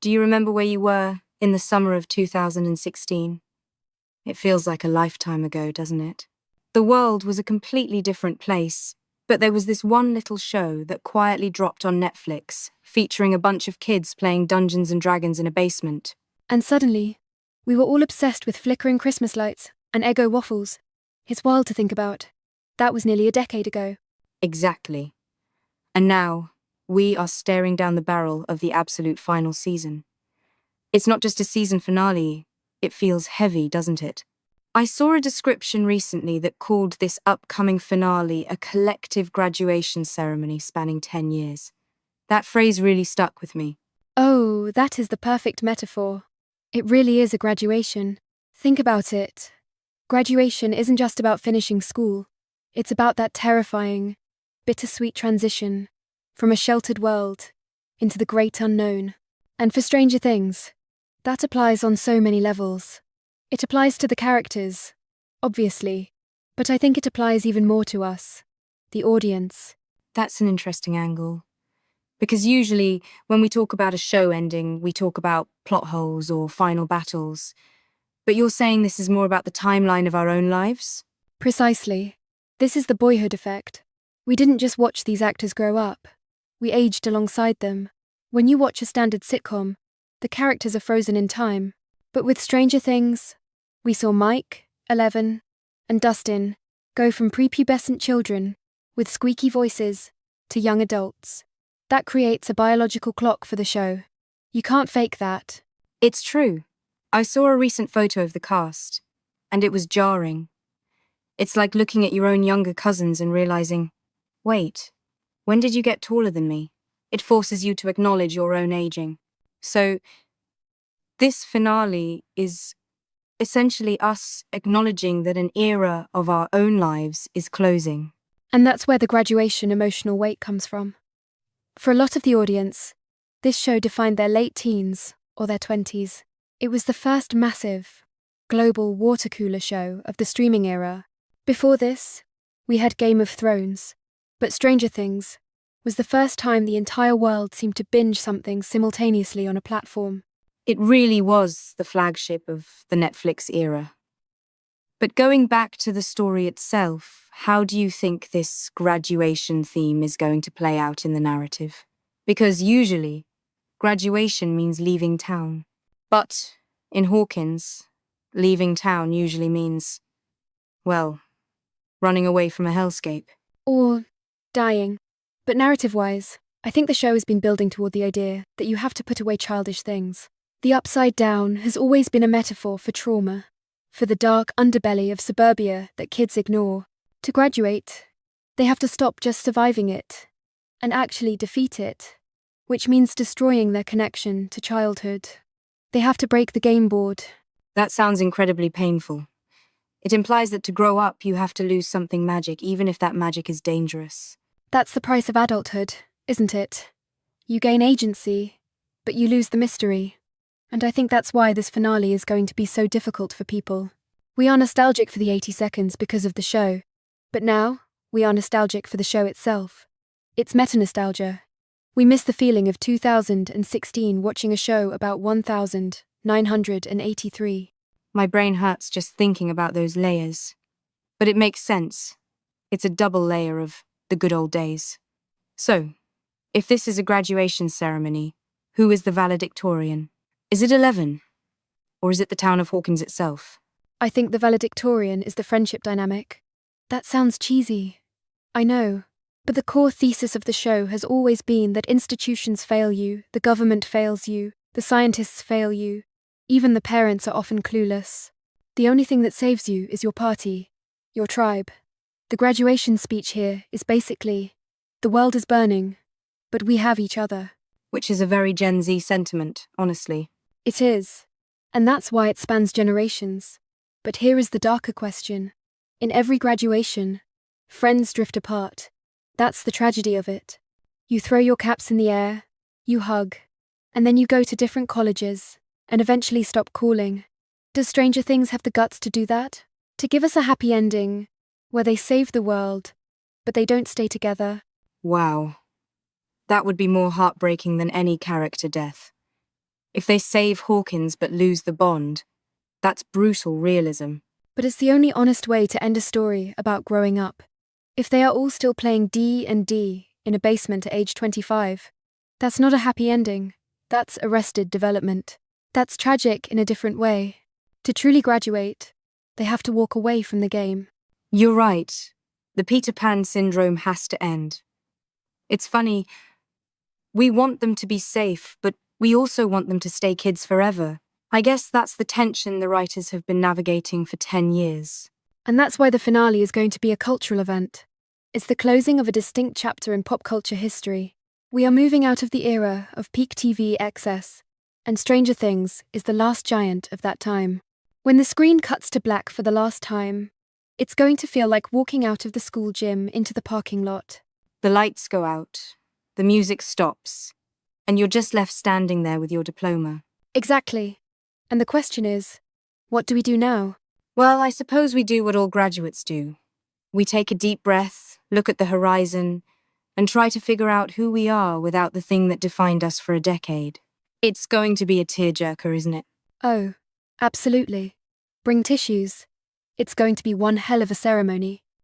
Do you remember where you were in the summer of 2016? It feels like a lifetime ago, doesn't it? The world was a completely different place, but there was this one little show that quietly dropped on Netflix, featuring a bunch of kids playing Dungeons and Dragons in a basement. And suddenly, we were all obsessed with flickering Christmas lights and Eggo waffles. It's wild to think about. That was nearly a decade ago. Exactly. And now, we are staring down the barrel of the absolute final season. It's not just a season finale, it feels heavy, doesn't it? I saw a description recently that called this upcoming finale a collective graduation ceremony spanning 10 years. That phrase really stuck with me. Oh, that is the perfect metaphor. It really is a graduation. Think about it. Graduation isn't just about finishing school. It's about that terrifying, bittersweet transition from a sheltered world into the great unknown. And for Stranger Things, that applies on so many levels. It applies to the characters, obviously, but I think it applies even more to us, the audience. That's an interesting angle. Because usually, when we talk about a show ending, we talk about plot holes or final battles. But you're saying this is more about the timeline of our own lives? Precisely. This is the boyhood effect. We didn't just watch these actors grow up. We aged alongside them. When you watch a standard sitcom, the characters are frozen in time. But with Stranger Things, we saw Mike, 11, and Dustin go from prepubescent children with squeaky voices to young adults. That creates a biological clock for the show. You can't fake that. It's true. I saw a recent photo of the cast, and it was jarring. It's like looking at your own younger cousins and realizing, wait, when did you get taller than me? It forces you to acknowledge your own aging. So, this finale is essentially us acknowledging that an era of our own lives is closing. And that's where the graduation emotional weight comes from. For a lot of the audience, this show defined their late teens or their 20s. It was the first massive, global water cooler show of the streaming era. Before this, we had Game of Thrones, but Stranger Things was the first time the entire world seemed to binge something simultaneously on a platform. It really was the flagship of the Netflix era. But going back to the story itself, how do you think this graduation theme is going to play out in the narrative? Because usually, graduation means leaving town. But in Hawkins, leaving town usually means, well, running away from a hellscape. Or dying. But narrative-wise, I think the show has been building toward the idea that you have to put away childish things. The upside down has always been a metaphor for trauma, for the dark underbelly of suburbia that kids ignore. To graduate, they have to stop just surviving it and actually defeat it, which means destroying their connection to childhood. They have to break the game board. That sounds incredibly painful. It implies that to grow up, you have to lose something magic, even if that magic is dangerous. That's the price of adulthood, isn't it? You gain agency, but you lose the mystery. And I think that's why this finale is going to be so difficult for people. We are nostalgic for the 80 seconds because of the show, but now we are nostalgic for the show itself. It's meta-nostalgia. We miss the feeling of 2016 watching a show about 1983. My brain hurts just thinking about those layers. But it makes sense. It's a double layer of the good old days. So, if this is a graduation ceremony, who is the valedictorian? Is it 11? Or is it the town of Hawkins itself? I think the valedictorian is the friendship dynamic. That sounds cheesy. I know. But the core thesis of the show has always been that institutions fail you, the government fails you, the scientists fail you. Even the parents are often clueless. The only thing that saves you is your party, your tribe. The graduation speech here is basically, the world is burning, but we have each other. Which is a very Gen Z sentiment, honestly. It is. And that's why it spans generations. But here is the darker question. In every graduation, friends drift apart. That's the tragedy of it. You throw your caps in the air, you hug, and then you go to different colleges, and eventually stop calling. Does Stranger Things have the guts to do that? To give us a happy ending, where they save the world, but they don't stay together? Wow. That would be more heartbreaking than any character death. If they save Hawkins but lose the bond, that's brutal realism. But it's the only honest way to end a story about growing up. If they are all still playing D&D in a basement at age 25, that's not a happy ending. That's arrested development. That's tragic in a different way. To truly graduate, they have to walk away from the game. You're right. The Peter Pan syndrome has to end. It's funny, we want them to be safe, but we also want them to stay kids forever. I guess that's the tension the writers have been navigating for 10 years. And that's why the finale is going to be a cultural event. It's the closing of a distinct chapter in pop culture history. We are moving out of the era of peak TV excess, and Stranger Things is the last giant of that time. When the screen cuts to black for the last time, it's going to feel like walking out of the school gym into the parking lot. The lights go out, the music stops, and you're just left standing there with your diploma. Exactly. And the question is, what do we do now? Well, I suppose we do what all graduates do. We take a deep breath, look at the horizon, and try to figure out who we are without the thing that defined us for a decade. It's going to be a tearjerker, isn't it? Oh, absolutely. Bring tissues. It's going to be one hell of a ceremony.